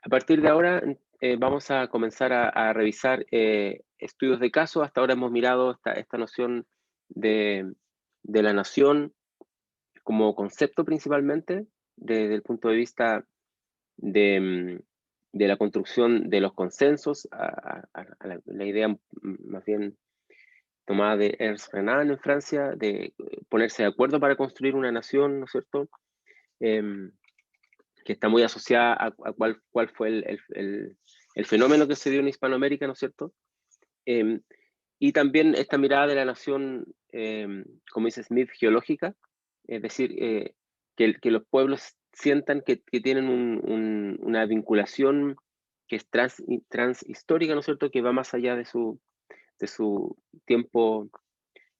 A partir de ahora vamos a comenzar a revisar estudios de caso. Hasta ahora hemos mirado esta noción de, de la nación como concepto principalmente, desde el punto de vista de, de la construcción de los consensos, a la idea más bien tomada de Ernst Renan en Francia, de ponerse de acuerdo para construir una nación, ¿no es cierto? Em, que está muy asociada a cuál fue el fenómeno que se dio en Hispanoamérica, ¿no es cierto? Eh, y también esta mirada de la nación, como dice Smith, geológica, es decir, que los pueblos sientan que tienen una vinculación que es transhistórica, ¿no es cierto?, que va más allá de su tiempo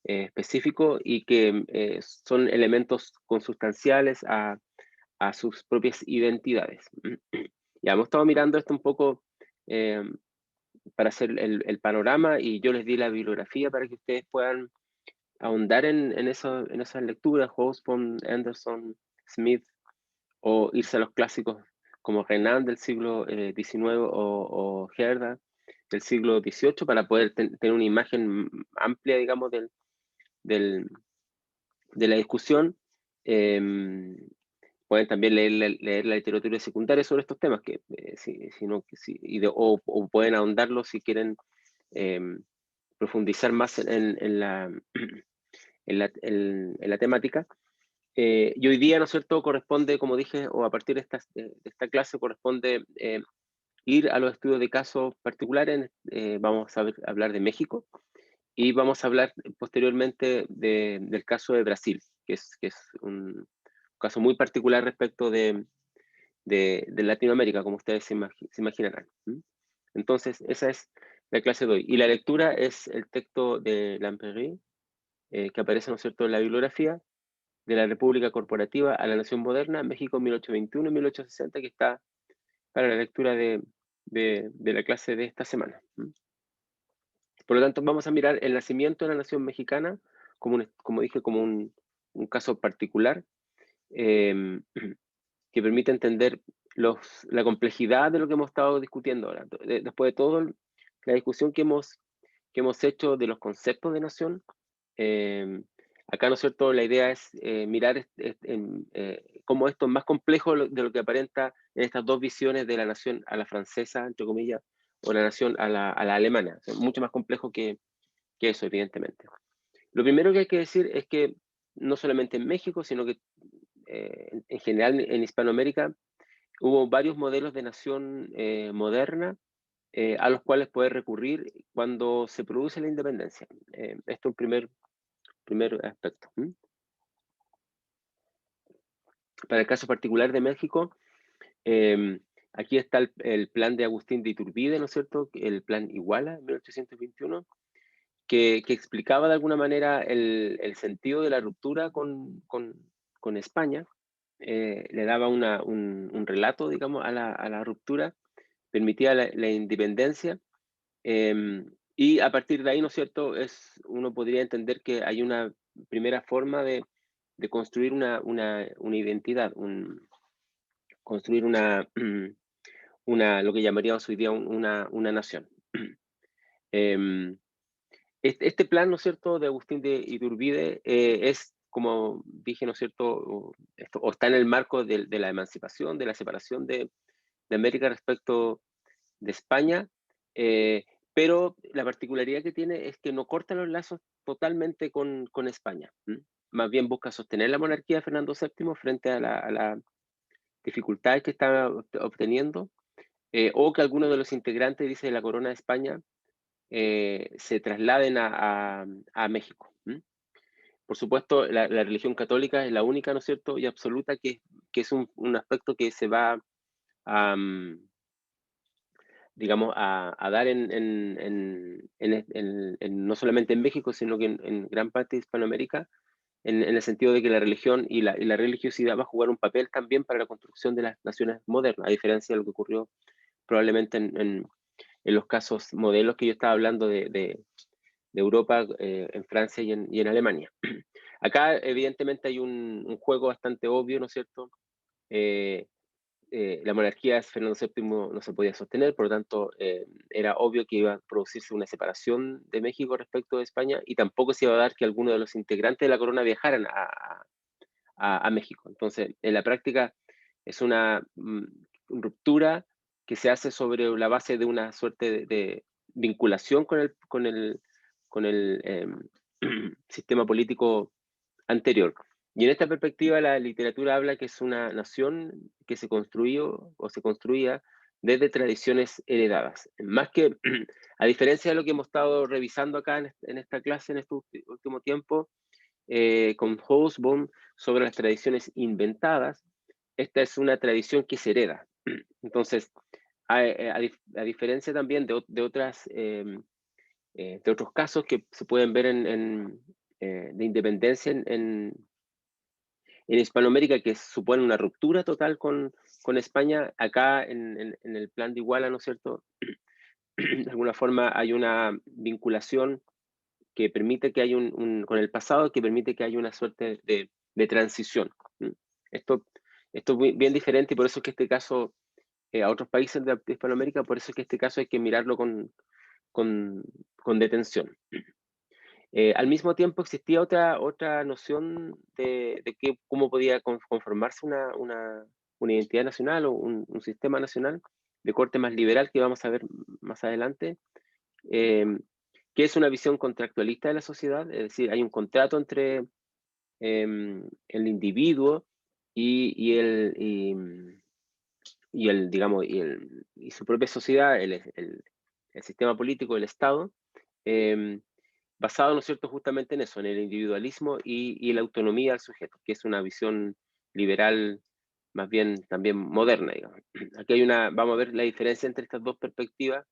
específico y que son elementos consustanciales a sus propias identidades. Ya hemos estado mirando esto un poco eh, para hacer el panorama y yo les di la bibliografía para que ustedes puedan ahondar en esas lecturas, Hobsbawm, Anderson, Smith, o irse a los clásicos como Renan del siglo XIX o Herder del siglo XVIII para poder tener una imagen amplia, digamos, del, de la discusión. Pueden también leer la literatura secundaria sobre estos temas, que, si no, o pueden ahondarlo si quieren eh, profundizar más en la temática. Y hoy día, ¿no es cierto?, corresponde, como dije, o a partir de esta clase, corresponde ir a los estudios de casos particulares. Vamos a hablar de México y vamos a hablar posteriormente del caso de Brasil, que es un caso muy particular respecto de Latinoamérica, como ustedes se imaginarán. Entonces, esa es la clase de hoy. Y la lectura es el texto de Lamperry, que aparece, ¿no es cierto?, en la bibliografía de la República Corporativa a la Nación Moderna, México 1821-1860, que está para la lectura de la clase de esta semana. Por lo tanto, vamos a mirar el nacimiento de la nación mexicana, como dije, como un caso particular, eh, que permite entender la complejidad de lo que hemos estado discutiendo ahora. Después de toda la discusión que hemos hecho de los conceptos de nación, eh, acá, ¿no es cierto?, la idea es mirar cómo esto es más complejo de lo que aparenta en estas dos visiones de la nación a la francesa, entre comillas, o la nación a la alemana. Es mucho más complejo que eso, evidentemente. Lo primero que hay que decir es que no solamente en México, sino que en general en Hispanoamérica, hubo varios modelos de nación moderna a los cuales poder recurrir cuando se produce la independencia. Esto es un primer aspecto. Para el caso particular de México, eh, aquí está el plan de Agustín de Iturbide, ¿no es cierto? El plan Iguala, 1821, que explicaba de alguna manera el sentido de la ruptura con España. Le daba un relato, digamos, a la ruptura, permitía la independencia, y a partir de ahí, ¿no es cierto?, uno podría entender que hay una primera forma de construir una identidad, construir lo que llamaríamos hoy día una nación. Em, este plan, ¿no es cierto?, de Agustín de Iturbide es, como dije, ¿no es cierto?, o está en el marco de la emancipación, de la separación de América respecto de España, eh, pero la particularidad que tiene es que no corta los lazos totalmente con España. Más bien busca sostener la monarquía de Fernando VII frente a las dificultades que estaba obteniendo, o que algunos de los integrantes, dice, de la corona de España se trasladen a México. Por supuesto, la religión católica es la única, ¿no es cierto?, y absoluta, que es un aspecto que se va a, digamos, a dar no solamente en México, sino que en gran parte de Hispanoamérica, en el sentido de que la religión y la religiosidad va a jugar un papel también para la construcción de las naciones modernas, a diferencia de lo que ocurrió probablemente en los casos modelos que yo estaba hablando de Europa, en Francia y en Alemania. Acá, evidentemente, hay un juego bastante obvio, ¿no es cierto?, la monarquía de Fernando VII no se podía sostener, por lo tanto, era obvio que iba a producirse una separación de México respecto de España y tampoco se iba a dar que alguno de los integrantes de la corona viajaran a México. Entonces, en la práctica es una ruptura que se hace sobre la base de una suerte de vinculación con el sistema político anterior. Y en esta perspectiva la literatura habla que es una nación que se construyó o se construía desde tradiciones heredadas. Más que, a diferencia de lo que hemos estado revisando acá en esta clase en este último tiempo, con Hobsbawm sobre las tradiciones inventadas, esta es una tradición que se hereda. Entonces, a diferencia también de otros casos que se pueden ver de independencia en Hispanoamérica, que supone una ruptura total con España, acá en el plan de Iguala, ¿no es cierto? De alguna forma hay una vinculación que permite que haya con el pasado, que permite que haya una suerte de transición. Esto, esto es bien diferente y por eso es que este caso, a otros países de Hispanoamérica, por eso es que este caso hay que mirarlo con detención. Al mismo tiempo existía otra noción de cómo podía conformarse una identidad nacional o un sistema nacional de corte más liberal que vamos a ver más adelante, que es una visión contractualista de la sociedad, es decir, hay un contrato entre el individuo y digamos, y su propia sociedad, el sistema político, el Estado, basado, ¿no es cierto?, justamente en eso, en el individualismo y la autonomía del sujeto, que es una visión liberal más bien también moderna, digamos. Aquí vamos a ver la diferencia entre estas dos perspectivas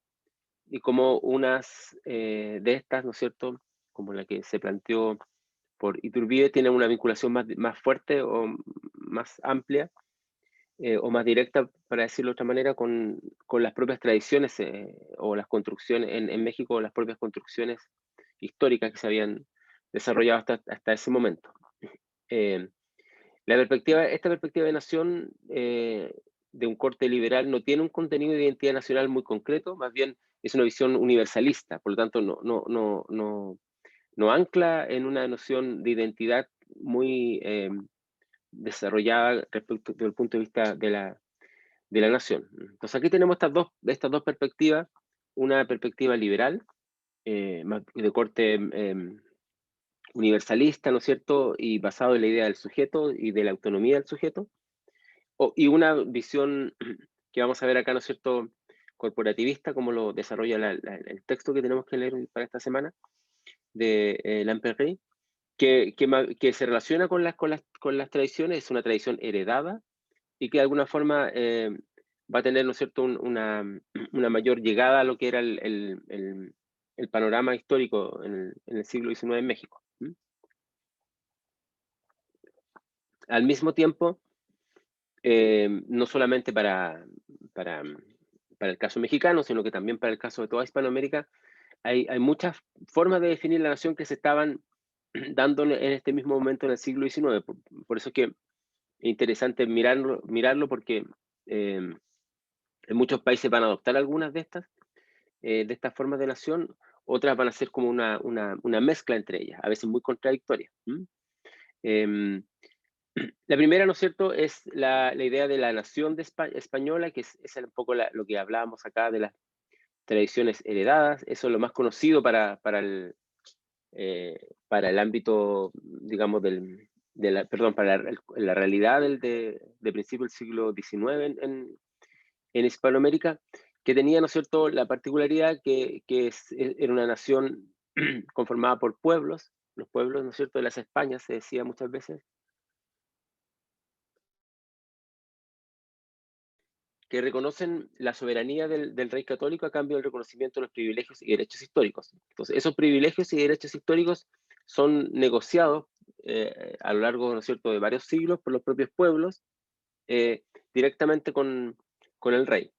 y cómo unas de estas, ¿no es cierto?, como la que se planteó por Iturbide, tienen una vinculación más fuerte o más amplia o más directa, para decirlo de otra manera, con las propias tradiciones o las construcciones en México, las propias construcciones históricas que se habían desarrollado hasta ese momento. Esta perspectiva de nación de un corte liberal no tiene un contenido de identidad nacional muy concreto, más bien es una visión universalista, por lo tanto no ancla en una noción de identidad muy desarrollada respecto desde el punto de vista de la nación. Entonces aquí tenemos estas dos perspectivas, una perspectiva liberal, de corte universalista, ¿no es cierto?, y basado en la idea del sujeto y de la autonomía del sujeto, y una visión que vamos a ver acá, ¿no es cierto?, corporativista, como lo desarrolla el texto que tenemos que leer para esta semana, de Lamperrey, que se relaciona con las tradiciones, es una tradición heredada, y que de alguna forma va a tener, ¿no es cierto?, una mayor llegada a lo que era el panorama histórico en el siglo XIX en México. Al mismo tiempo, no solamente para el caso mexicano, sino que también para el caso de toda Hispanoamérica, hay muchas formas de definir la nación que se estaban dando en este mismo momento en el siglo XIX. Por eso es que es interesante mirarlo porque en muchos países van a adoptar algunas de estas formas de nación, otras van a ser como una mezcla entre ellas, a veces muy contradictorias. La primera, ¿no es cierto?, es la idea de la nación española, que es un poco lo que hablábamos acá de las tradiciones heredadas. Eso es lo más conocido para el ámbito, digamos, para la realidad de principio del siglo XIX en Hispanoamérica, que tenía, ¿no es cierto?, la particularidad que era una nación conformada por pueblos, los pueblos, ¿no es cierto?, de las Españas, se decía muchas veces, que reconocen la soberanía del rey católico a cambio del reconocimiento de los privilegios y derechos históricos. Entonces, esos privilegios y derechos históricos son negociados a lo largo, ¿no es cierto?, de varios siglos por los propios pueblos directamente con el rey.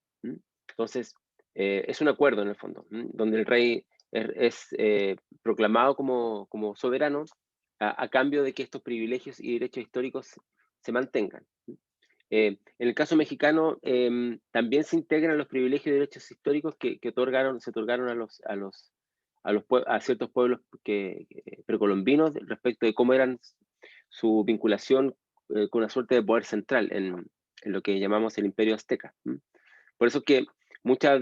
Entonces, es un acuerdo en el fondo, donde el rey es proclamado como soberano a cambio de que estos privilegios y derechos históricos se mantengan. En el caso mexicano, también se integran los privilegios y derechos históricos que se otorgaron a ciertos pueblos precolombinos respecto de cómo eran su vinculación con una suerte de poder central en lo que llamamos el Imperio Azteca. Por eso que muchas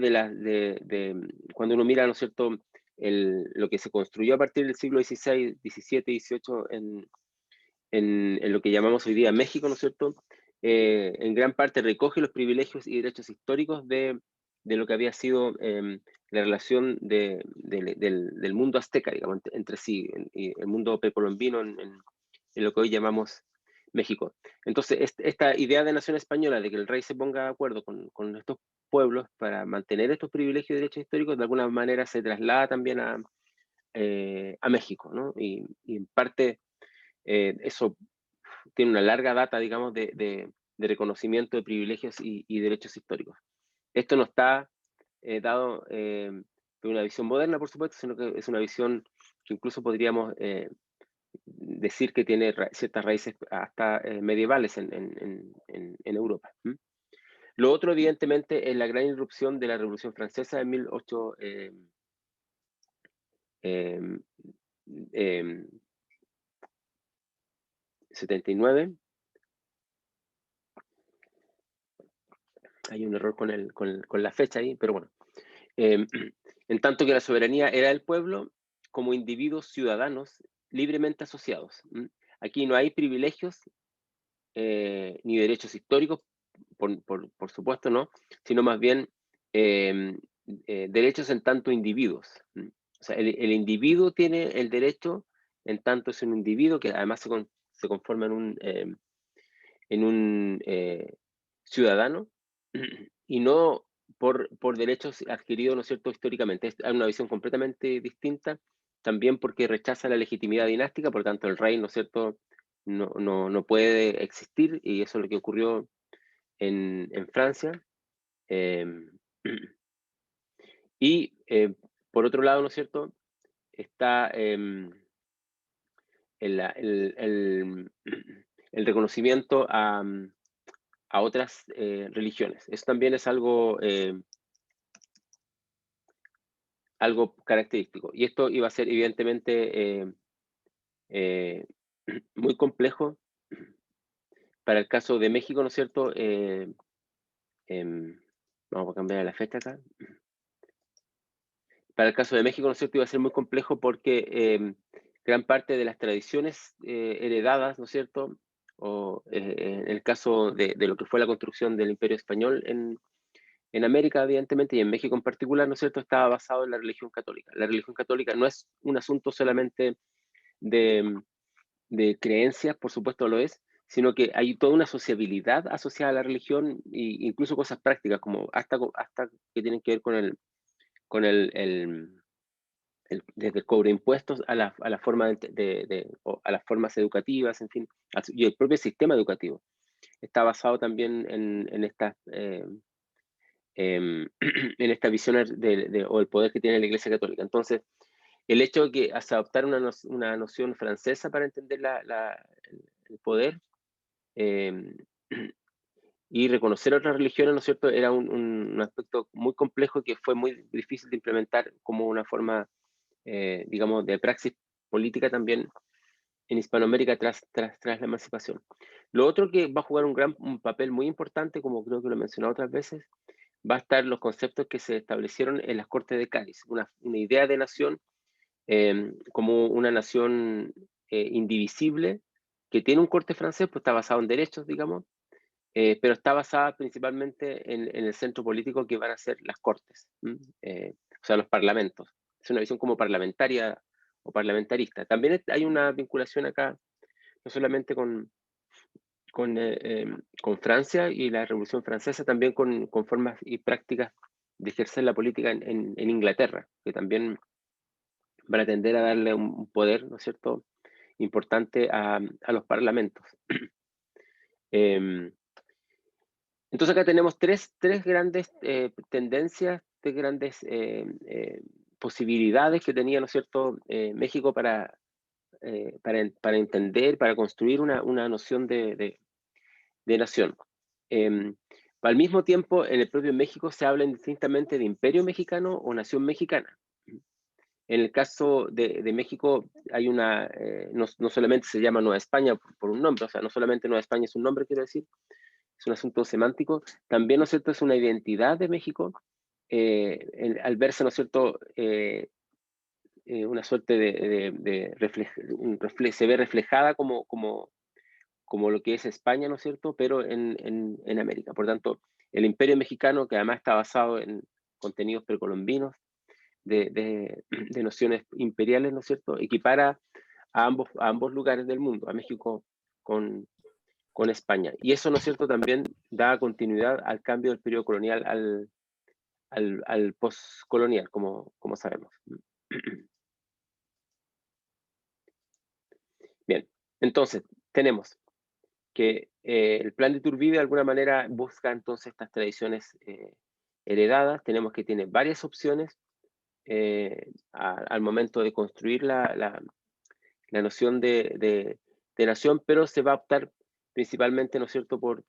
cuando uno mira, ¿no es cierto?, lo que se construyó a partir del siglo XVI, XVII, XVIII en lo que llamamos hoy día México, ¿no es cierto?, en gran parte recoge los privilegios y derechos históricos de lo que había sido la relación del mundo azteca, digamos, entre sí, y el mundo precolombino en lo que hoy llamamos México. Entonces, esta idea de nación española, de que el rey se ponga de acuerdo con estos pueblos para mantener estos privilegios y derechos históricos, de alguna manera se traslada también a México, ¿no? Y en parte eso tiene una larga data, digamos, de reconocimiento de privilegios y derechos históricos. Esto no está dado de una visión moderna, por supuesto, sino que es una visión que incluso podríamos decir que tiene ciertas raíces hasta medievales en Europa. Lo otro, evidentemente, es la gran irrupción de la Revolución Francesa de 1879. Hay un error con la fecha ahí, pero bueno. En tanto que la soberanía era del pueblo como individuos ciudadanos libremente asociados. Aquí no hay privilegios ni derechos históricos, por supuesto, ¿no? Sino más bien derechos en tanto individuos. O sea, el individuo tiene el derecho en tanto es un individuo que además se conforma en un ciudadano y no por derechos adquiridos, ¿no es cierto?, históricamente. Es una visión completamente distinta, también porque rechaza la legitimidad dinástica, por tanto el rey, ¿no es cierto?, no puede existir, y eso es lo que ocurrió en Francia. Y por otro lado, ¿no es cierto?, está el reconocimiento a otras religiones. Eso también es algo característico. Y esto iba a ser evidentemente eh, muy complejo para el caso de México, ¿no es cierto? Vamos a cambiar la fecha acá. Para el caso de México, ¿no es cierto?, iba a ser muy complejo porque gran parte de las tradiciones heredadas, ¿no es cierto?, o en el caso de lo que fue la construcción del Imperio Español en América, evidentemente, y en México en particular, ¿no es cierto?, estaba basado en la religión católica. La religión católica no es un asunto solamente de, de creencias, por supuesto lo es, sino que hay toda una sociabilidad asociada a la religión e incluso cosas prácticas, como hasta que tienen que ver con desde el cobro de impuestos a la forma o a las formas educativas, en fin, y el propio sistema educativo está basado también en estas en esta visión o el poder que tiene la Iglesia Católica. Entonces, el hecho de que se adoptara una noción francesa para entender el poder eh, y reconocer otras religiones, ¿no es cierto?, era un aspecto muy complejo que fue muy difícil de implementar como una forma, digamos, de praxis política también en Hispanoamérica tras la emancipación. Lo otro que va a jugar un papel muy importante, como creo que lo he mencionado otras veces, va a estar los conceptos que se establecieron en las Cortes de Cádiz, una idea de nación como una nación indivisible, que tiene un corte francés, pues está basado en derechos, digamos, pero está basada principalmente en el centro político que van a ser las Cortes, o sea, los parlamentos. Es una visión como parlamentaria o parlamentarista. También hay una vinculación acá, no solamente con Francia y la Revolución Francesa, también con formas y prácticas de ejercer la política en Inglaterra, que también van a tender a darle un poder, ¿no es cierto?, importante a los parlamentos. Entonces acá tenemos tres grandes tendencias, tres grandes posibilidades que tenía, ¿no es cierto?, México para entender, para construir una noción de nación. Al mismo tiempo, en el propio México se habla indistintamente de imperio mexicano o nación mexicana. En el caso de México hay no solamente se llama Nueva España por un nombre, o sea, no solamente Nueva España es un nombre, quiero decir, es un asunto semántico, también, ¿no es cierto?, es una identidad de México, al verse, ¿no es cierto?, una suerte se ve reflejada como lo que es España, ¿no es cierto?, pero en América. Por tanto, el imperio mexicano, que además está basado en contenidos precolombinos, de nociones imperiales, ¿no es cierto?, equipara a ambos lugares del mundo, a México con España. Y eso, ¿no es cierto?, también da continuidad al cambio del periodo colonial al postcolonial, como sabemos. Bien, entonces, tenemos que el plan de Iturbide de alguna manera busca entonces estas tradiciones heredadas. Tenemos que tiene varias opciones al momento de construir la noción de nación, pero se va a optar principalmente, ¿no es cierto?, por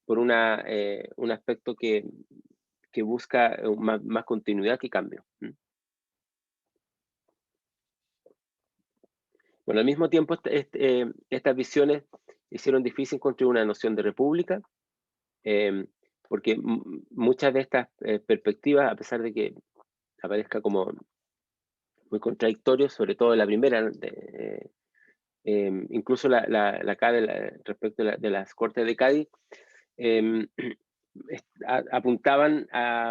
un aspecto que busca más continuidad que cambio. Bueno, al mismo tiempo, estas visiones hicieron difícil construir una noción de república, porque muchas de estas perspectivas, a pesar de que aparezca como muy contradictorio, sobre todo la primera, incluso la acá respecto de las Cortes de Cádiz, apuntaban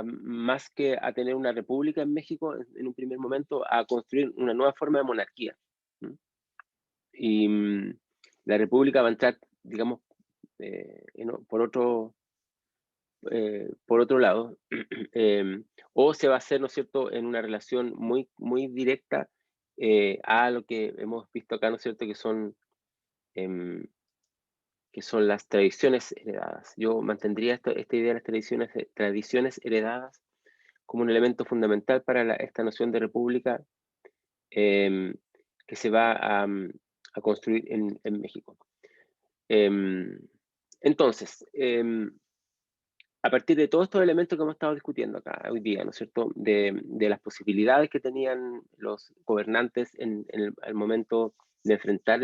más que a tener una república en México en un primer momento, a construir una nueva forma de monarquía. Y la república va a entrar, digamos, por otro lado, o se va a hacer, ¿no es cierto?, en una relación muy, muy directa a lo que hemos visto acá, ¿no es cierto?, em, que son las tradiciones heredadas. Yo mantendría esta idea de las tradiciones heredadas como un elemento fundamental para esta noción de república em, que se va a construir en México. Entonces, a partir de todos estos elementos que hemos estado discutiendo acá hoy día, ¿no es cierto?, de las posibilidades que tenían los gobernantes al momento de enfrentar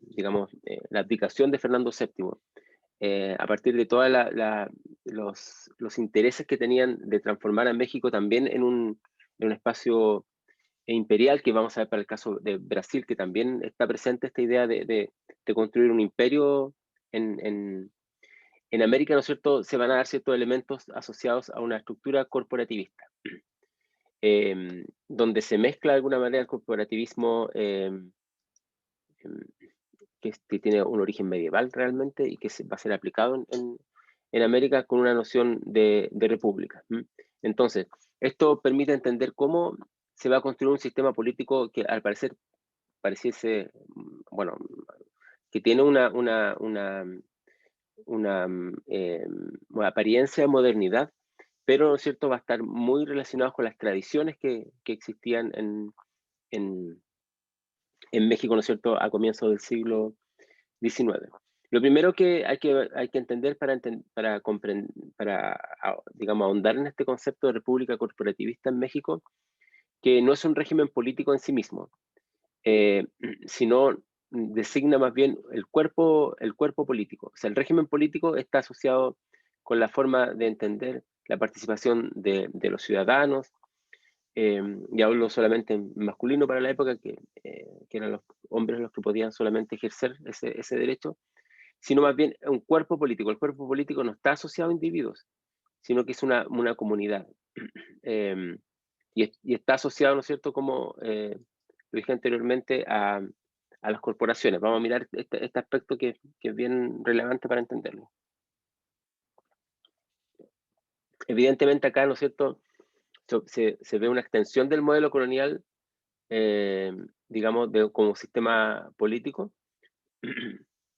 digamos, la abdicación de Fernando VII, a partir de todos los intereses que tenían de transformar a México también en un espacio imperial, que vamos a ver para el caso de Brasil, que también está presente esta idea de construir un imperio en América, ¿no es cierto?, se van a dar ciertos elementos asociados a una estructura corporativista, donde se mezcla de alguna manera el corporativismo que tiene un origen medieval realmente y que va a ser aplicado en América con una noción de república. Entonces, esto permite entender cómo se va a construir un sistema político que al parecer pareciese, bueno, que tiene una apariencia de modernidad, pero, ¿no es cierto?, va a estar muy relacionado con las tradiciones que existían en, en México, ¿no es cierto?, a comienzos del siglo XIX. Lo primero que hay que entender digamos, ahondar en este concepto de república corporativista en México, que no es un régimen político en sí mismo, sino designa más bien el cuerpo político. O sea, el régimen político está asociado con la forma de entender la participación de los ciudadanos, y hablo solamente en masculino para la época, que eran los hombres los que podían solamente ejercer ese derecho, sino más bien un cuerpo político. El cuerpo político no está asociado a individuos, sino que es una comunidad. Y está asociado, ¿no es cierto?, como lo dije anteriormente, a las corporaciones. Vamos a mirar este aspecto que es bien relevante para entenderlo. Evidentemente acá, ¿no es cierto?, se ve una extensión del modelo colonial, digamos, como sistema político,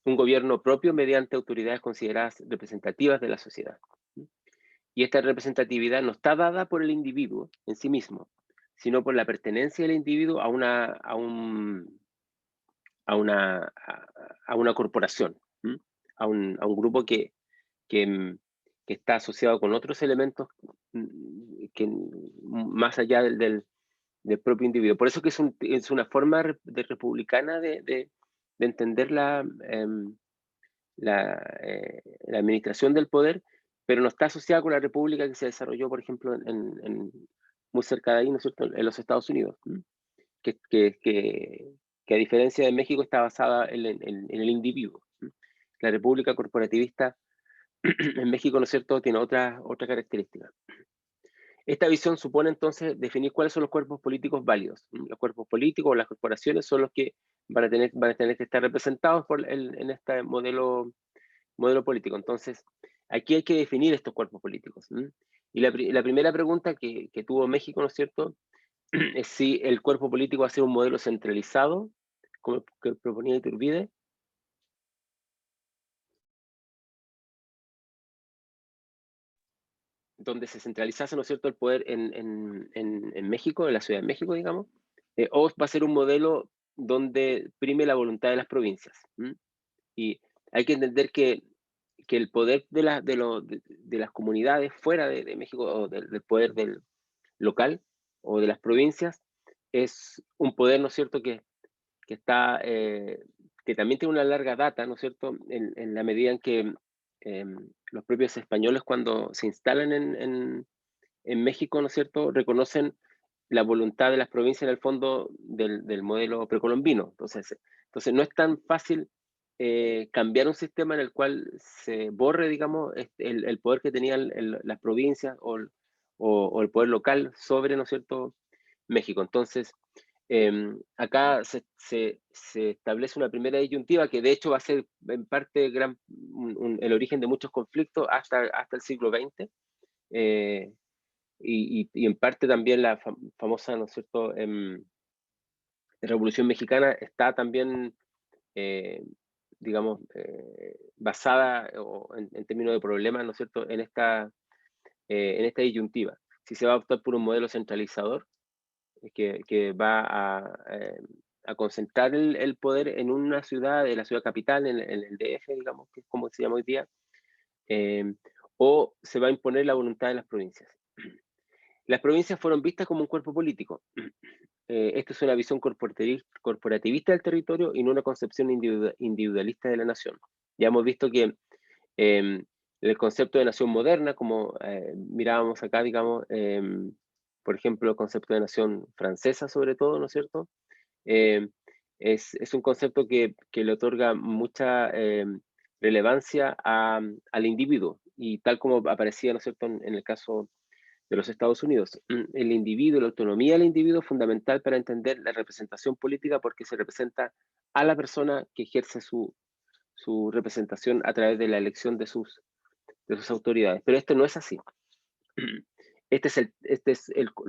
un gobierno propio mediante autoridades consideradas representativas de la sociedad. Y esta representatividad no está dada por el individuo en sí mismo, sino por la pertenencia del individuo a una corporación. a un grupo que está asociado con otros elementos más allá del propio individuo. Por eso que es una forma republicana de entender la administración del poder, pero no está asociada con la república que se desarrolló, por ejemplo, muy cerca de ahí, ¿no es cierto?, en los Estados Unidos, que, que, que, que a diferencia de México está basada en el individuo. La república corporativista en México, ¿no es cierto?, tiene otra característica. Esta visión supone entonces definir cuáles son los cuerpos políticos válidos. Los cuerpos políticos o las corporaciones son los que van a tener que estar representados en este modelo político. Entonces, aquí hay que definir estos cuerpos políticos. Y la primera pregunta que tuvo México, ¿no es cierto?, es si el cuerpo político va a ser un modelo centralizado, como que proponía Iturbide, donde se centralizase, ¿no es cierto?, el poder en México, en la Ciudad de México, digamos, o va a ser un modelo donde prime la voluntad de las provincias. Y hay que entender que el poder de las comunidades fuera de México, o del poder local o de las provincias, es un poder, ¿no es cierto?, que está, que también tiene una larga data, ¿no es cierto?, en la medida en que los propios españoles, cuando se instalan en México, ¿no es cierto?, reconocen la voluntad de las provincias en el fondo del modelo precolombino. Entonces no es tan fácil cambiar un sistema en el cual se borre, digamos, el poder que tenían las provincias o el poder local sobre, ¿no es cierto?, México. Entonces, acá se establece una primera disyuntiva que de hecho va a ser en parte el origen de muchos conflictos hasta el siglo XX, y en parte también la famosa, ¿no es cierto?, Revolución Mexicana está también, eh, digamos, basada en términos de problemas, ¿no es cierto?, en esta disyuntiva. Si se va a optar por un modelo centralizador, que va a concentrar el poder en una ciudad, en la ciudad capital, en el DF, digamos, que es como se llama hoy día, eh, o se va a imponer la voluntad de las provincias. Las provincias fueron vistas como un cuerpo político. Esto es una visión corporativista del territorio y no una concepción individualista de la nación. Ya hemos visto que eh, el concepto de nación moderna, como mirábamos acá, digamos, por ejemplo, el concepto de nación francesa sobre todo, ¿no es cierto?, eh, es un concepto que le otorga mucha relevancia al individuo, y tal como aparecía, ¿no es cierto?, en el caso de los Estados Unidos. El individuo, la autonomía del individuo es fundamental para entender la representación política, porque se representa a la persona que ejerce su representación a través de la elección de sus autoridades. Pero esto no es así.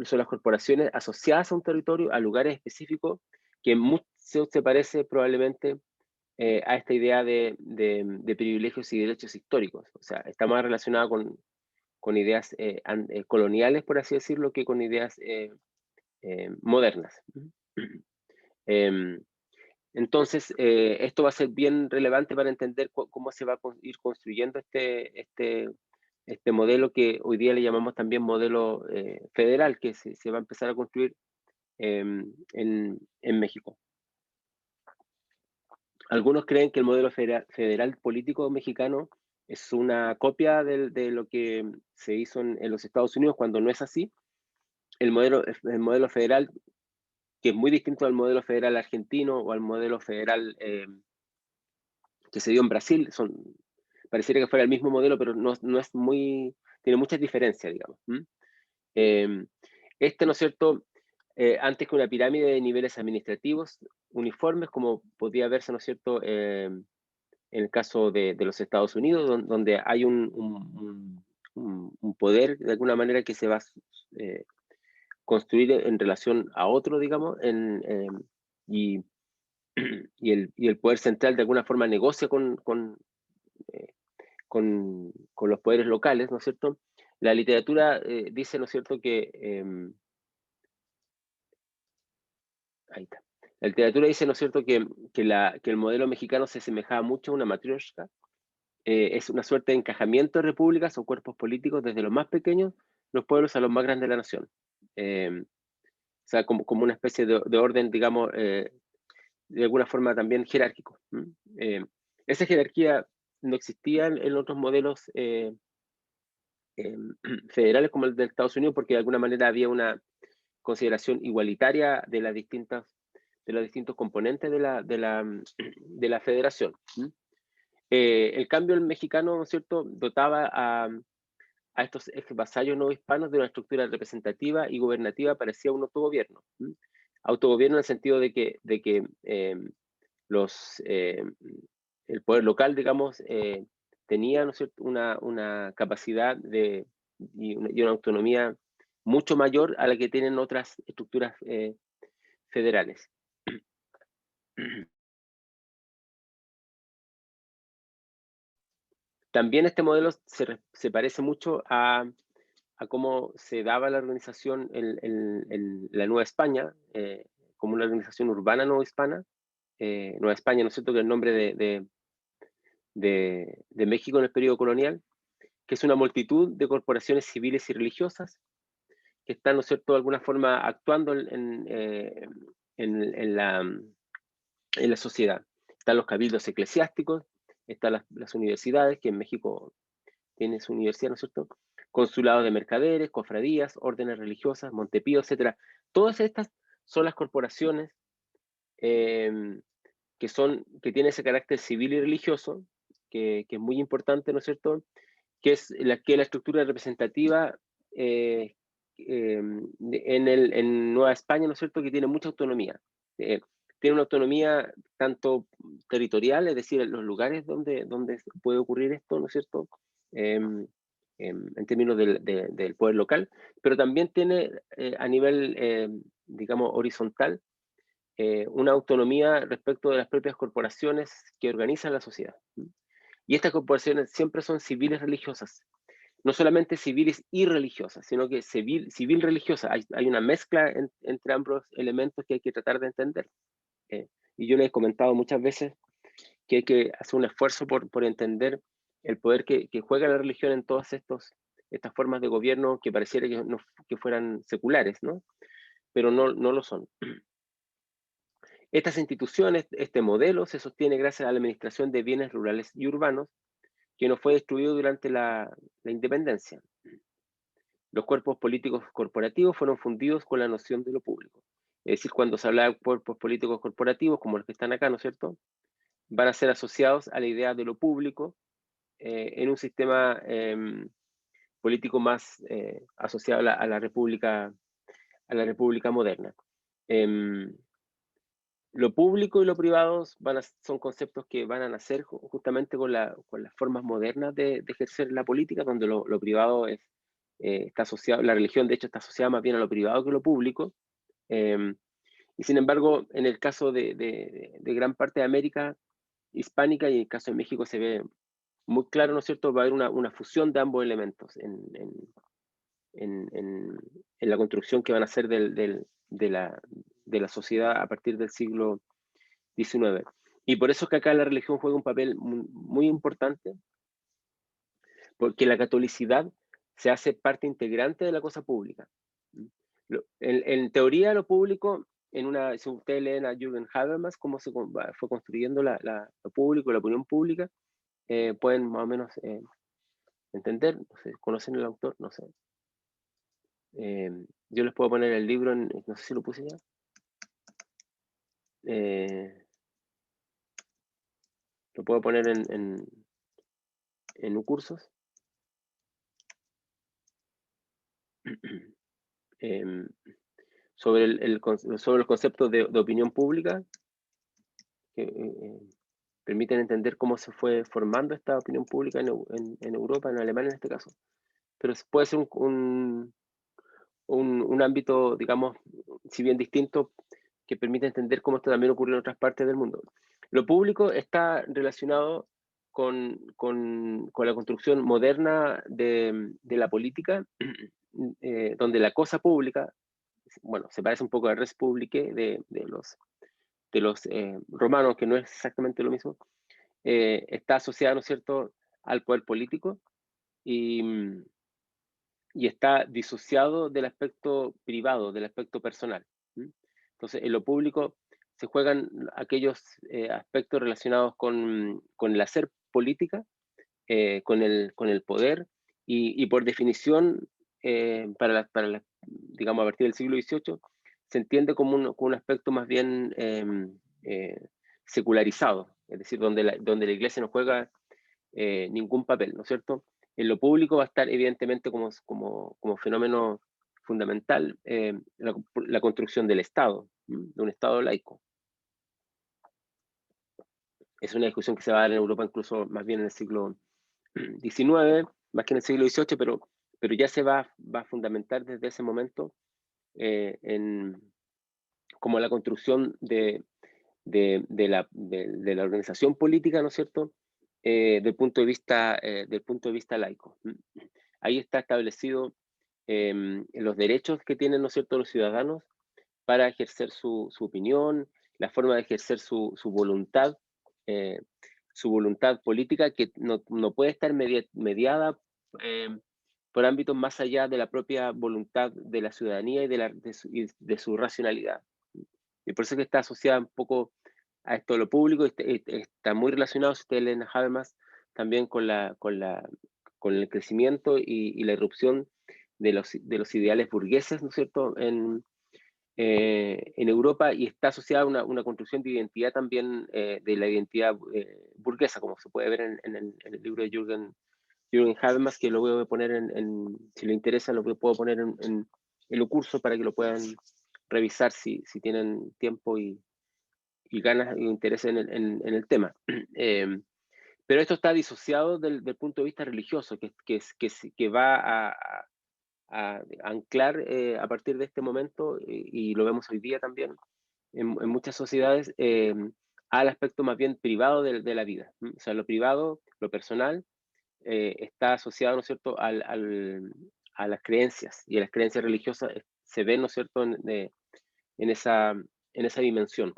Son las corporaciones asociadas a un territorio, a lugares específicos, que mucho se parece probablemente a esta idea de privilegios y derechos históricos. O sea, está más relacionada con ideas coloniales, por así decirlo, que con ideas modernas. Em, entonces, esto va a ser bien relevante para entender cómo se va a ir construyendo este modelo que hoy día le llamamos también modelo federal, que se va a empezar a construir en México. Algunos creen que el modelo federal político mexicano es una copia de lo que se hizo en los Estados Unidos, cuando no es así. El modelo federal, que es muy distinto al modelo federal argentino o al modelo federal que se dio en Brasil, pareciera que fuera el mismo modelo, pero no es tiene muchas diferencias, digamos. Eh, ¿No es cierto?, antes que una pirámide de niveles administrativos uniformes, como podía verse, ¿no es cierto?, en el caso de los Estados Unidos, donde hay un poder de alguna manera que se va a construir en relación a otro, digamos, y, y el poder central de alguna forma negocia eh, con los poderes locales, ¿no es cierto? La literatura dice, ¿no es cierto?, ahí está. La literatura dice, ¿no es cierto?, que el modelo mexicano se asemejaba mucho a una matrioshka, es una suerte de encajamiento de repúblicas o cuerpos políticos desde los más pequeños, los pueblos, a los más grandes de la nación. O sea, como una especie de orden, digamos, de alguna forma también jerárquico. Esa jerarquía no existía en otros modelos federales como el de Estados Unidos, porque de alguna manera había una consideración igualitaria de los distintos componentes de la federación. El cambio el mexicano, ¿no es cierto?, dotaba a estos vasallos no hispanos de una estructura representativa y gobernativa parecida a un autogobierno. Autogobierno en el sentido de que el poder local, digamos, tenía, ¿no es cierto?, una capacidad y una autonomía mucho mayor a la que tienen otras estructuras federales. También este modelo se parece mucho a cómo se daba la organización en la Nueva España, como una organización urbana nueva hispana. Nueva España, ¿no es cierto?, que es el nombre de México en el periodo colonial, que es una multitud de corporaciones civiles y religiosas que están, ¿no es cierto?, de alguna forma actuando en la sociedad. Están los cabildos eclesiásticos, están las universidades, que en México tiene su universidad, ¿no es cierto?, consulados de mercaderes, cofradías, órdenes religiosas, Montepío, etc. Todas estas son las corporaciones que tienen ese carácter civil y religioso, que es muy importante, ¿no es cierto?, que es la estructura representativa en Nueva España, ¿no es cierto?, que tiene mucha autonomía. Tiene una autonomía tanto territorial, es decir, en los lugares donde puede ocurrir esto, ¿no es cierto?, en términos del poder local, pero también tiene a nivel, digamos, horizontal, una autonomía respecto de las propias corporaciones que organizan la sociedad. Y estas corporaciones siempre son civiles religiosas, no solamente civiles y religiosas, sino que civil religiosa. Hay una mezcla entre ambos elementos que hay que tratar de entender. Y yo les he comentado muchas veces que hay que hacer un esfuerzo por entender el poder que juega la religión en todas estas formas de gobierno que pareciera que fueran seculares, ¿no? Pero no lo son. Estas instituciones, este modelo, se sostiene gracias a la administración de bienes rurales y urbanos, que no fue destruido durante la independencia. Los cuerpos políticos corporativos fueron fundidos con la noción de lo público. Es decir, cuando se habla de cuerpos políticos corporativos, como los que están acá, ¿no es cierto?, van a ser asociados a la idea de lo público en un sistema político más asociado a la república moderna. Lo público y lo privado son conceptos que van a nacer justamente con las formas modernas de ejercer la política, donde lo privado está asociado, la religión de hecho está asociada más bien a lo privado que a lo público. Y sin embargo, en el caso de gran parte de América hispánica y en el caso de México se ve muy claro, ¿no es cierto?, va a haber una fusión de ambos elementos en la construcción que van a hacer de la sociedad a partir del siglo XIX. Y por eso es que acá la religión juega un papel muy importante, porque la catolicidad se hace parte integrante de la cosa pública. En teoría, lo público, si ustedes leen a Jürgen Habermas, cómo se fue construyendo lo público, la opinión pública, pueden más o menos entender. No sé, ¿conocen el autor? No sé. Yo les puedo poner el libro, no sé si lo puse ya. Lo puedo poner en cursos. Sobre el concepto de opinión pública, que permiten entender cómo se fue formando esta opinión pública en Europa, en Alemania en este caso. Pero puede ser un ámbito, digamos, si bien distinto, que permite entender cómo esto también ocurre en otras partes del mundo. Lo público está relacionado con la construcción moderna de la política, donde la cosa pública, bueno, se parece un poco a res publique de los romanos, que no es exactamente lo mismo, está asociada, ¿no es cierto?, al poder político y, y está disociado del aspecto privado, del aspecto personal. Entonces, en lo público se juegan aquellos aspectos relacionados con el hacer política, con el poder, y por definición, digamos, a partir del siglo XVIII, se entiende como un aspecto más bien secularizado, es decir, donde la iglesia no juega ningún papel, ¿no es cierto? En lo público va a estar evidentemente como fenómeno fundamental la construcción del Estado, de un Estado laico. Es una discusión que se va a dar en Europa incluso más bien en el siglo XIX, más que en el siglo XVIII, pero ya se va a fundamentar desde ese momento como la construcción de la organización política, ¿no es cierto?, del punto de vista laico. Ahí está establecido los derechos que tienen, ¿no es cierto?, los ciudadanos para ejercer su opinión, la forma de ejercer eh, su voluntad política, que no puede estar mediada eh, por ámbitos más allá de la propia voluntad de la ciudadanía y de su racionalidad. Y por eso que está asociada un poco a esto de lo público, está muy relacionado, si ustedes leen a Habermas, también con el crecimiento y la irrupción de los ideales burgueses, ¿no es cierto?, en Europa, y está asociada a una construcción de identidad también, de la identidad burguesa, como se puede ver en el libro de Jürgen Habermas, que lo voy a poner si le interesa, lo puedo poner en los cursos para que lo puedan revisar si tienen tiempo y ganas y interés en el tema. Pero esto está disociado del punto de vista religioso, que va a anclar a partir de este momento, y lo vemos hoy día también en muchas sociedades, al aspecto más bien privado de la vida. O sea, lo privado, lo personal, está asociado, ¿no es cierto?, a las creencias, y a las creencias religiosas se ven, ¿no es cierto?, en esa dimensión.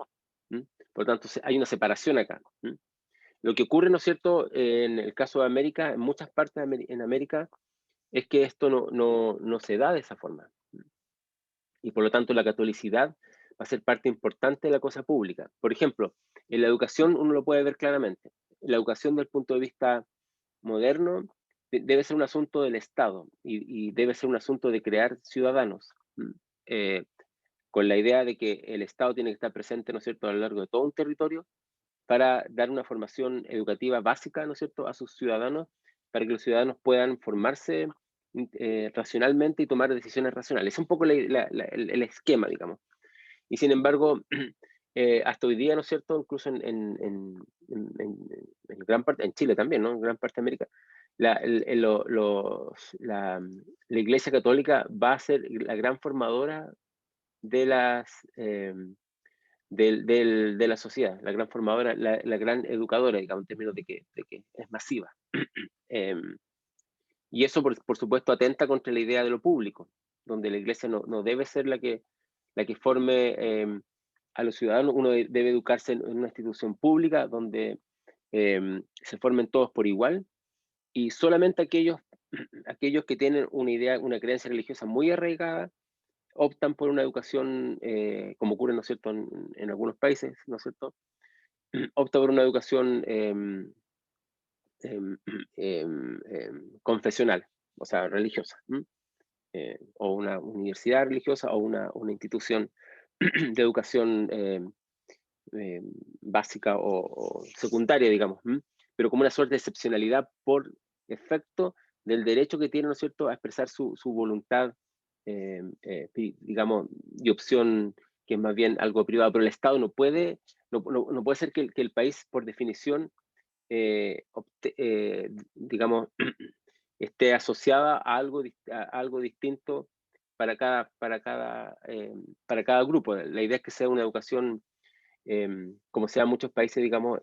Por lo tanto, hay una separación acá. Lo que ocurre, ¿no es cierto?, en el caso de América, en muchas partes en América, es que esto no se da de esa forma. Y por lo tanto, la catolicidad va a ser parte importante de la cosa pública. Por ejemplo, en la educación uno lo puede ver claramente. La educación, desde el punto de vista moderno, debe ser un asunto del Estado, y debe ser un asunto de crear ciudadanos, eh, con la idea de que el Estado tiene que estar presente, ¿no es cierto?, a lo largo de todo un territorio, para dar una formación educativa básica, ¿no es cierto?, a sus ciudadanos, para que los ciudadanos puedan formarse racionalmente y tomar decisiones racionales. Es un poco el esquema, digamos. Y sin embargo, hasta hoy día, ¿no es cierto?, incluso en gran parte, en Chile también, ¿no?, en gran parte de América, la, el- el- lo- los- la Iglesia Católica va a ser la gran formadora de de la sociedad, la gran formadora, la gran educadora, digamos, en términos de que es masiva. Em, y eso, por supuesto, atenta contra la idea de lo público, donde la iglesia no debe ser la que forme a los ciudadanos. Uno debe educarse en una institución pública donde se formen todos por igual, y solamente aquellos que tienen una idea, una creencia religiosa muy arraigada, optan por una educación, como ocurre, ¿no es cierto?, en algunos países, ¿no es cierto?, opta por una educación em, confesional, o sea, religiosa, o una universidad religiosa, o una institución de educación básica o secundaria, digamos, pero como una suerte de excepcionalidad por efecto del derecho que tiene, ¿no es cierto?, a expresar su voluntad, digamos, y opción, que es más bien algo privado. Pero el Estado no puede ser que el país, por definición, digamos, esté asociada a algo distinto para cada grupo. La idea es que sea una educación, como sea en muchos países, digamos,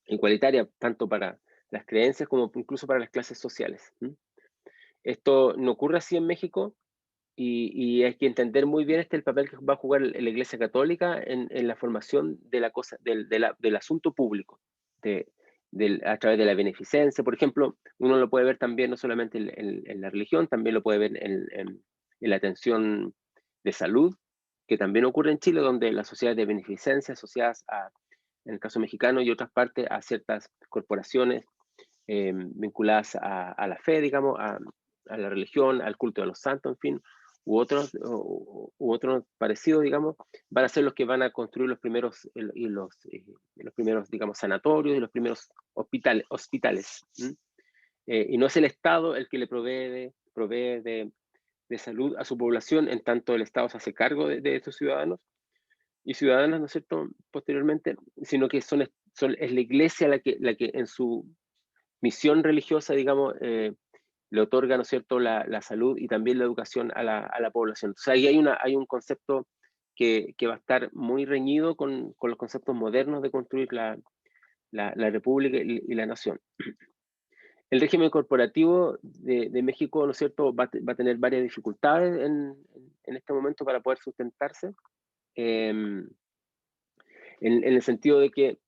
igualitaria, tanto para las creencias como incluso para las clases sociales. Esto no ocurre así en México, y hay que entender muy bien el papel que va a jugar la Iglesia Católica en la formación de la cosa, del asunto público, de, a través de la beneficencia, por ejemplo, uno lo puede ver también no solamente en la religión, también lo puede ver en la atención de salud, que también ocurre en Chile, donde las sociedades de beneficencia asociadas en el caso mexicano y otras partes, a ciertas corporaciones vinculadas a la fe, digamos, a la religión, al culto de los santos, en fin, u otros parecidos, digamos, van a ser los que van a construir los primeros, los primeros, digamos, sanatorios y los primeros hospitales. Y no es el Estado el que le provee de salud a su población, en tanto el Estado se hace cargo de estos ciudadanos y ciudadanas, ¿no es cierto?, posteriormente, sino que es la Iglesia la que en su misión religiosa, digamos, le otorga, ¿no es cierto?, la salud y también la educación a la población. Entonces ahí hay un concepto que va a estar muy reñido con los conceptos modernos de construir la república y la nación. El régimen corporativo de México, ¿no es cierto?, va a tener varias dificultades en este momento para poder sustentarse, en el sentido de que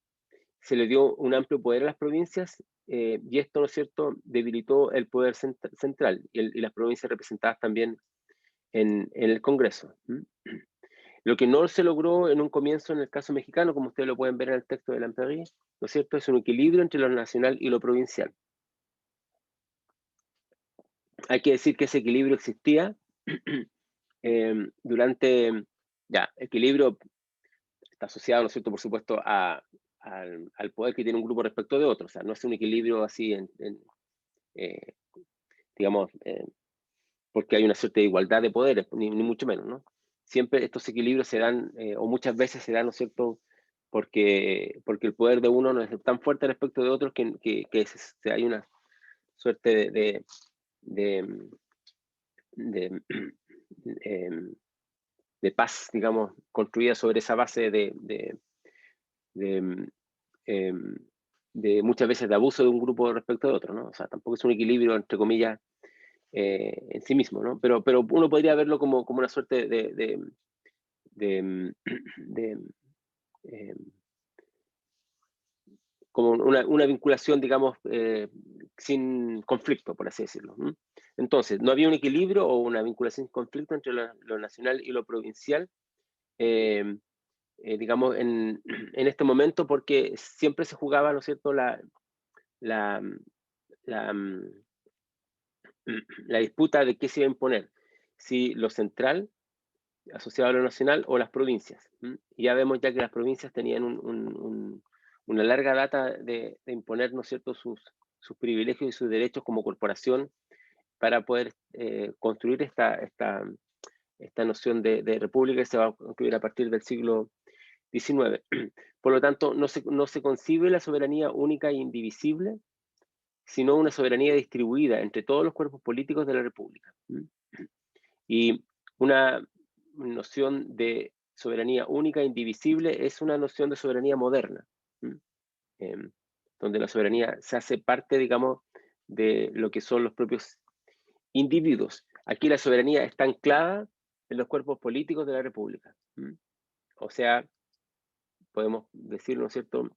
se le dio un amplio poder a las provincias y esto, ¿no es cierto?, debilitó el poder central y las provincias representadas también en el Congreso. Lo que no se logró en un comienzo en el caso mexicano, como ustedes lo pueden ver en el texto de Lamperry, ¿no es cierto?, es un equilibrio entre lo nacional y lo provincial. Hay que decir que ese equilibrio existía durante, equilibrio está asociado, ¿no es cierto?, por supuesto, al poder que tiene un grupo respecto de otro. O sea, no es un equilibrio así, digamos, porque hay una cierta igualdad de poderes, ni mucho menos, ¿no? Siempre estos equilibrios se dan, o muchas veces se dan, ¿no es cierto?, porque el poder de uno no es tan fuerte respecto de otros que hay una suerte de, de paz, digamos, construida sobre esa base de, de muchas veces de abuso de un grupo respecto de otro, ¿no? O sea, tampoco es un equilibrio, entre comillas, en sí mismo, ¿no? Pero uno podría verlo como una suerte de, de, eh, como una vinculación, digamos, sin conflicto, por así decirlo. Entonces, no había un equilibrio o una vinculación sin conflicto entre lo nacional y lo provincial, digamos, en este momento, porque siempre se jugaba, ¿no es cierto?, la, la, la disputa de qué se iba a imponer, si lo central asociado a lo nacional o las provincias. Y ya vemos ya que las provincias tenían una larga data de imponer, ¿no es cierto?, sus privilegios y sus derechos como corporación para poder construir esta noción de república que se va a construir a partir del siglo XIX. Por lo tanto, no se concibe la soberanía única e indivisible, sino una soberanía distribuida entre todos los cuerpos políticos de la República. Y una noción de soberanía única e indivisible es una noción de soberanía moderna, donde la soberanía se hace parte, digamos, de lo que son los propios individuos. Aquí la soberanía está anclada en los cuerpos políticos de la República. O sea, podemos decir, ¿no es cierto?,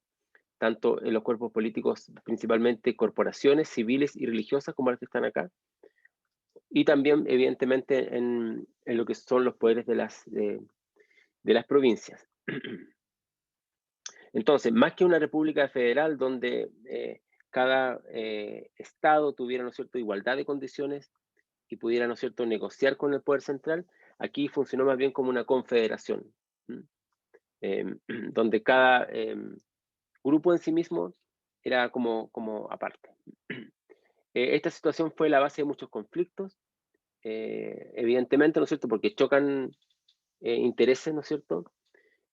tanto en los cuerpos políticos, principalmente corporaciones civiles y religiosas como las que están acá, y también, evidentemente, en lo que son los poderes de las provincias. Entonces, más que una república federal donde cada estado tuviera, ¿no es cierto?, igualdad de condiciones y pudiera, ¿no es cierto?, negociar con el poder central, aquí funcionó más bien como una confederación, donde cada grupo en sí mismo era como aparte. Esta situación fue la base de muchos conflictos, evidentemente, ¿no es cierto?, porque chocan intereses, ¿no es cierto?,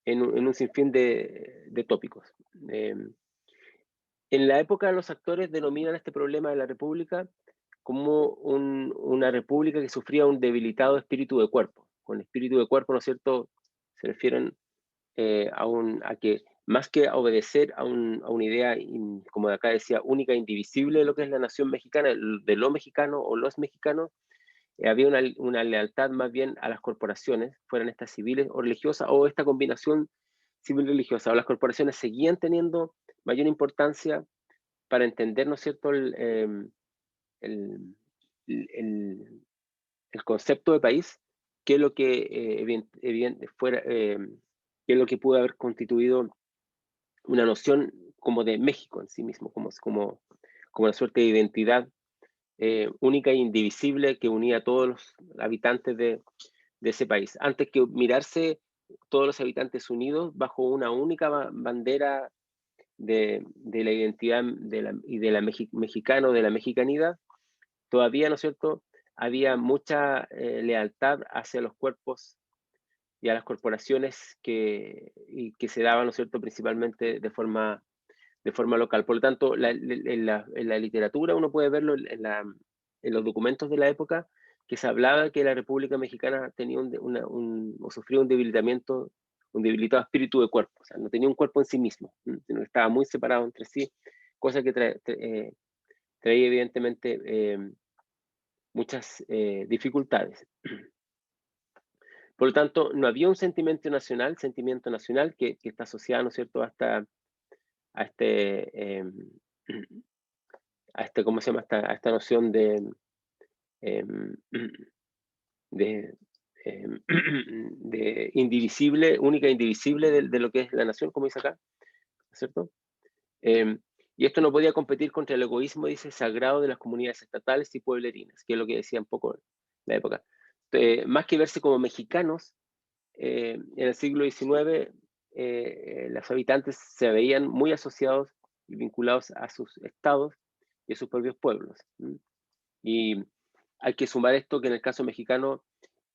en un sinfín de tópicos. En la época los actores denominan este problema de la república como una república que sufría un debilitado espíritu de cuerpo. Con espíritu de cuerpo, ¿no es cierto?, se refieren a que más que a obedecer a una idea, como de acá decía, única e indivisible de lo que es la nación mexicana, de lo mexicano o los mexicanos, había una lealtad más bien a las corporaciones, fueran estas civiles o religiosas, o esta combinación civil-religiosa, o las corporaciones seguían teniendo mayor importancia para entender, ¿no es cierto?, el, el- el concepto de país, qué es lo que qué es lo que pudo haber constituido una noción como de México en sí mismo, como una suerte de identidad única e indivisible que unía a todos los habitantes de ese país. Antes que mirarse todos los habitantes unidos bajo una única bandera de la identidad y de la mexicano, de la mexicanidad, todavía, ¿no es cierto?, había mucha lealtad hacia los cuerpos y a las corporaciones y que se daban, ¿no es cierto?, principalmente de forma local. Por lo tanto, en la literatura uno puede verlo en los documentos de la época, que se hablaba que la República Mexicana tenía o sufría un debilitamiento, un debilitado espíritu de cuerpo, o sea, no tenía un cuerpo en sí mismo, sino que estaba muy separado entre sí, cosa que traía evidentemente muchas dificultades. Por lo tanto, no había un sentimiento nacional que está asociado, ¿no es cierto?, a este, ¿cómo se llama? A esta noción em, de, em, de indivisible, única e indivisible de lo que es la nación, como dice acá, ¿no es cierto? Em, y esto no podía competir contra el egoísmo, dice, sagrado de las comunidades estatales y pueblerinas, que es lo que decía un poco en la época. Más que verse como mexicanos, en el siglo XIX, los habitantes se veían muy asociados y vinculados a sus estados y a sus propios pueblos. Y hay que sumar esto que en el caso mexicano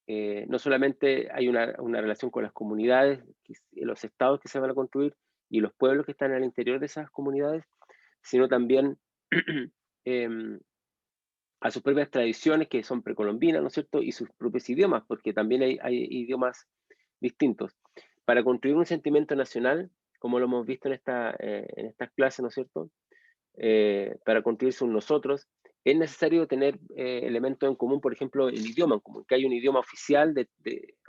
no solamente hay una relación con las comunidades, los estados que se van a construir y los pueblos que están al interior de esas comunidades, sino también em, a sus propias tradiciones que son precolombinas, ¿no es cierto? Y sus propios idiomas, porque también hay idiomas distintos. Para construir un sentimiento nacional, como lo hemos visto en estas clases, ¿no es cierto? Para construirse un nosotros, es necesario tener elementos en común, por ejemplo, el idioma en común, que hay un idioma oficial,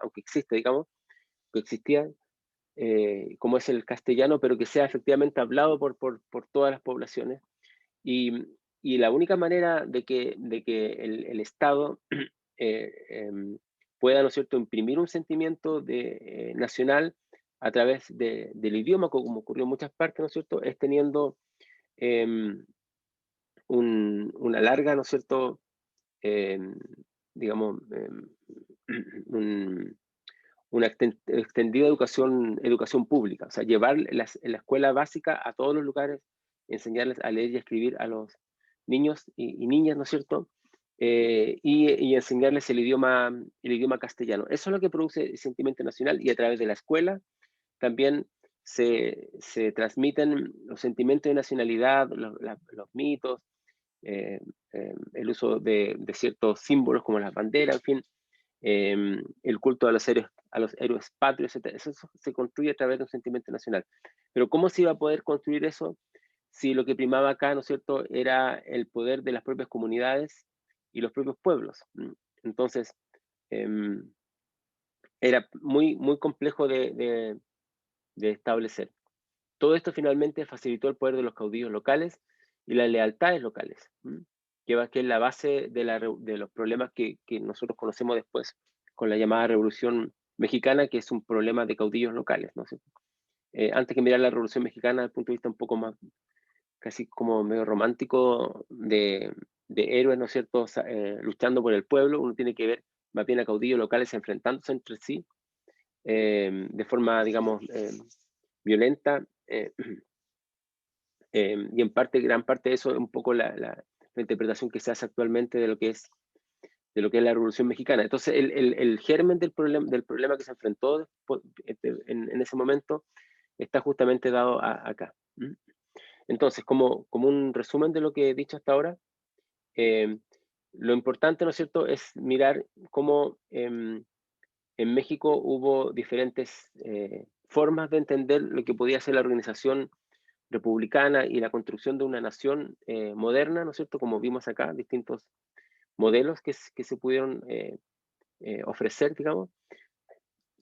aunque existe, digamos, que existía, como es el castellano, pero que sea efectivamente hablado por todas las poblaciones. Y, y la única manera de que el Estado pueda, ¿no es cierto?, imprimir un sentimiento nacional a través del idioma, como ocurrió en muchas partes, ¿no es cierto?, es teniendo em, una larga, ¿no es cierto?, em, digamos, un- una extendida educación pública, o sea, llevar la escuela básica a todos los lugares, enseñarles a leer y a escribir a los niños y niñas, ¿no es cierto? Y enseñarles el idioma castellano. Eso es lo que produce el sentimiento nacional y a través de la escuela también se transmiten los sentimientos de nacionalidad, los mitos, eh, el uso de ciertos símbolos como las banderas, en fin, el culto a los héroes patrios, etc. Eso se construye a través de un sentimiento nacional. Pero ¿cómo se iba a poder construir eso si lo que primaba acá, ¿no es cierto?, era el poder de las propias comunidades y los propios pueblos? Entonces, em, era muy, muy complejo de establecer. Todo esto finalmente facilitó el poder de los caudillos locales y las lealtades locales, que es la base de los problemas que nosotros conocemos después con la llamada Revolución Mexicana, que es un problema de caudillos locales, ¿no es cierto? Antes que mirar la Revolución Mexicana desde el punto de vista un poco más, casi como medio romántico, de héroes, ¿no es cierto?, luchando por el pueblo, uno tiene que ver más bien a caudillos locales enfrentándose entre sí de forma, digamos, violenta. Y en parte, gran parte de eso es un poco la interpretación que se hace actualmente de lo que es la Revolución Mexicana. Entonces, el germen del problema que se enfrentó en ese momento está justamente dado acá. Entonces, como un resumen de lo que he dicho hasta ahora, eh, lo importante, ¿no es cierto?, es mirar cómo en México hubo diferentes formas de entender lo que podía ser la organización republicana y la construcción de una nación moderna, ¿no es cierto? Como vimos acá, distintos modelos que se pudieron ofrecer, digamos,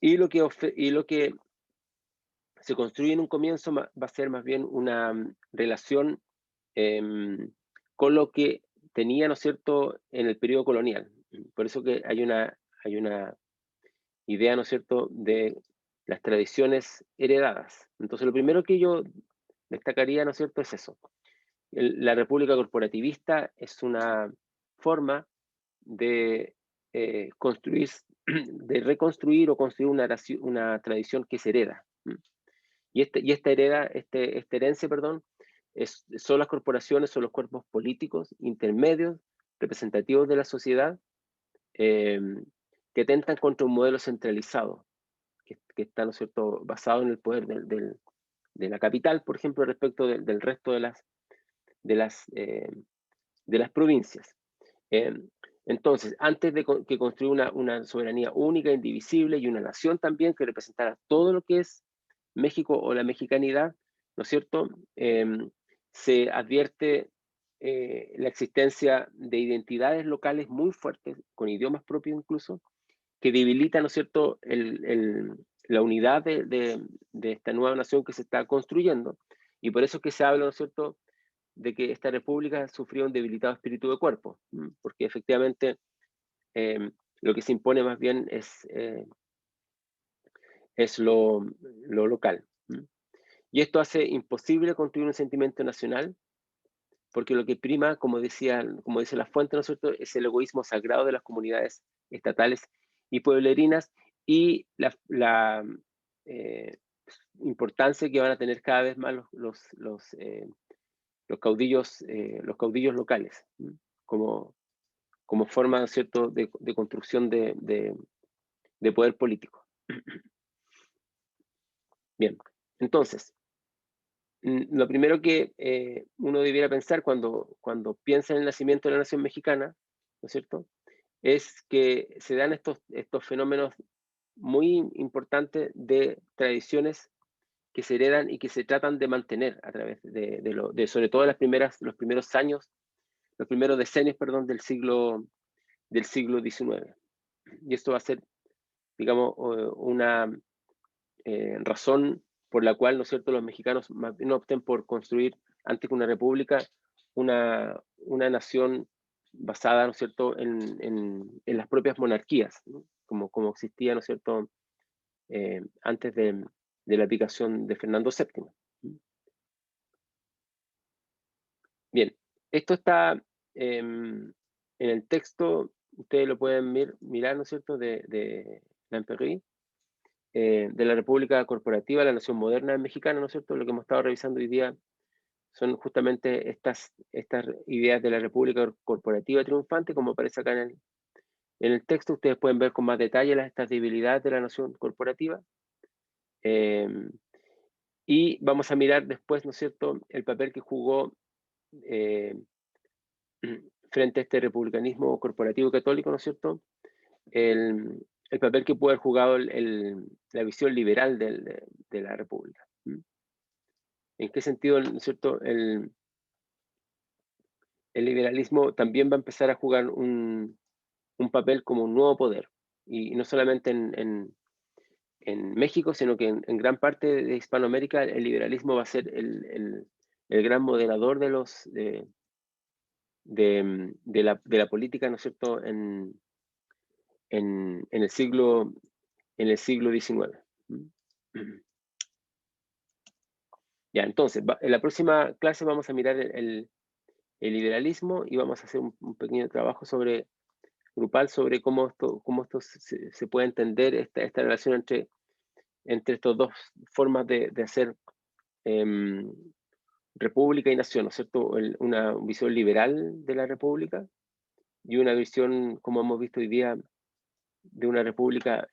y lo que se construye en un comienzo va a ser más bien una relación con lo que tenía, ¿no es cierto?, en el periodo colonial. Por eso que hay una idea, ¿no es cierto?, de las tradiciones heredadas. Entonces, lo primero que yo destacaría, ¿no es cierto?, es eso. La república corporativista es una forma de construir, de reconstruir o construir una tradición que se hereda. Y esta herencia, perdón, son las corporaciones, son los cuerpos políticos intermedios, representativos de la sociedad, que atentan contra un modelo centralizado, que está, ¿no es cierto?, basado en el poder de la capital, por ejemplo, respecto del resto de las, eh, de las provincias. Eh, entonces, antes de que construir una soberanía única, indivisible y una nación también que representara todo lo que es México o la mexicanidad, ¿no es cierto? Se advierte la existencia de identidades locales muy fuertes, con idiomas propios incluso, que debilita, ¿no es cierto?, la unidad de esta nueva nación que se está construyendo. Y por eso es que se habla, ¿no es cierto?, de que esta república sufrió un debilitado espíritu de cuerpo, porque efectivamente lo que se impone más bien es lo local. Y esto hace imposible construir un sentimiento nacional, porque lo que prima, como dice la fuente, ¿no es cierto?, es el egoísmo sagrado de las comunidades estatales y pueblerinas y la importancia que van a tener cada vez más los caudillos locales, como forma, ¿no es cierto?, de construcción de poder político. Bien, entonces, lo primero que uno debiera pensar cuando piensa en el nacimiento de la nación mexicana, ¿no es cierto?, es que se dan estos fenómenos muy importantes de tradiciones que se heredan y que se tratan de mantener a través sobre todo los primeros años, los primeros decenios, perdón, del siglo XIX. Y esto va a ser, digamos, una razón por la cual, ¿no es cierto?, los mexicanos no opten por construir, antes que una república, una nación basada, ¿no es cierto?, en las propias monarquías, ¿no?, como existía, ¿no es cierto?, antes de la aplicación de Fernando VII. Bien, esto está en el texto, ustedes lo pueden mirar, ¿no es cierto?, de Lamperry, de la República Corporativa, la Nación Moderna Mexicana, ¿no es cierto? Lo que hemos estado revisando hoy día son justamente estas ideas de la República Corporativa triunfante, como aparece acá en el texto. Ustedes pueden ver con más detalle estas debilidades de la nación corporativa. Y vamos a mirar después, ¿no es cierto?, el papel que jugó frente a este republicanismo corporativo católico, ¿no es cierto?, el papel que puede haber jugado la visión liberal de la República. ¿En qué sentido, ¿no es cierto?, el liberalismo también va a empezar a jugar un papel como un nuevo poder? Y no solamente en México, sino que en gran parte de Hispanoamérica el liberalismo va a ser el gran moderador de la política, ¿no es cierto?, en el siglo XIX. Ya, entonces, en la próxima clase vamos a mirar el liberalismo y vamos a hacer un pequeño trabajo grupal sobre cómo esto se puede entender esta relación entre estas dos formas de hacer república y nación, ¿no es cierto? Una visión liberal de la república y una visión, como hemos visto hoy día, de una república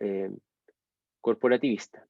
corporativista.